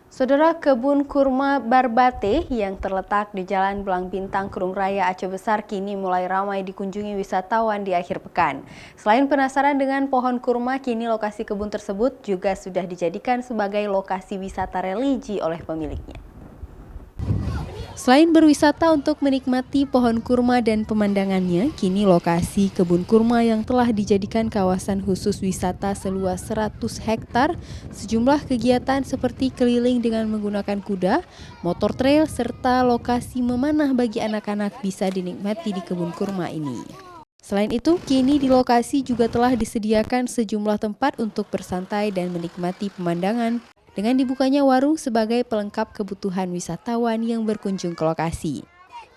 Saudara, kebun kurma Barbate yang terletak di Jalan Belang Bintang, Kerung Raya, Aceh Besar kini mulai ramai dikunjungi wisatawan di akhir pekan. Selain penasaran dengan pohon kurma, kini lokasi kebun tersebut juga sudah dijadikan sebagai lokasi wisata religi oleh pemiliknya. Selain berwisata untuk menikmati pohon kurma dan pemandangannya, kini lokasi kebun kurma yang telah dijadikan kawasan khusus wisata seluas 100 hektar, sejumlah kegiatan seperti keliling dengan menggunakan kuda, motor trail, serta lokasi memanah bagi anak-anak bisa dinikmati di kebun kurma ini. Selain itu, kini di lokasi juga telah disediakan sejumlah tempat untuk bersantai dan menikmati pemandangan, dengan dibukanya warung sebagai pelengkap kebutuhan wisatawan yang berkunjung ke lokasi.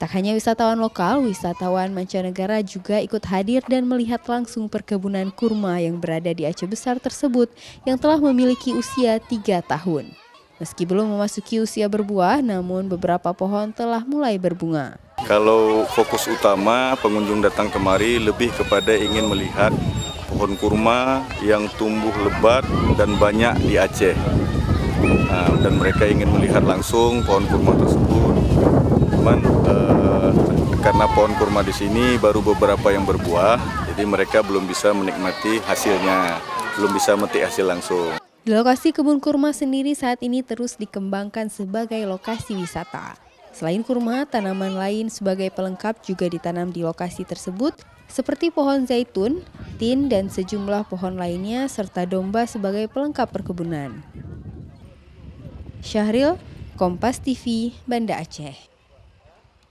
Tak hanya wisatawan lokal, wisatawan mancanegara juga ikut hadir dan melihat langsung perkebunan kurma yang berada di Aceh Besar tersebut yang telah memiliki usia 3 tahun. Meski belum memasuki usia berbuah, namun beberapa pohon telah mulai berbunga. Kalau fokus utama pengunjung datang kemari lebih kepada ingin melihat pohon kurma yang tumbuh lebat dan banyak di Aceh. Dan mereka ingin melihat langsung pohon kurma tersebut. Cuman karena pohon kurma di sini baru beberapa yang berbuah, jadi mereka belum bisa menikmati hasilnya, belum bisa memetik hasil langsung. Di lokasi kebun kurma sendiri saat ini terus dikembangkan sebagai lokasi wisata. Selain kurma, tanaman lain sebagai pelengkap juga ditanam di lokasi tersebut, seperti pohon zaitun, tin, dan sejumlah pohon lainnya, serta domba sebagai pelengkap perkebunan. Syahril, Kompas TV, Banda Aceh.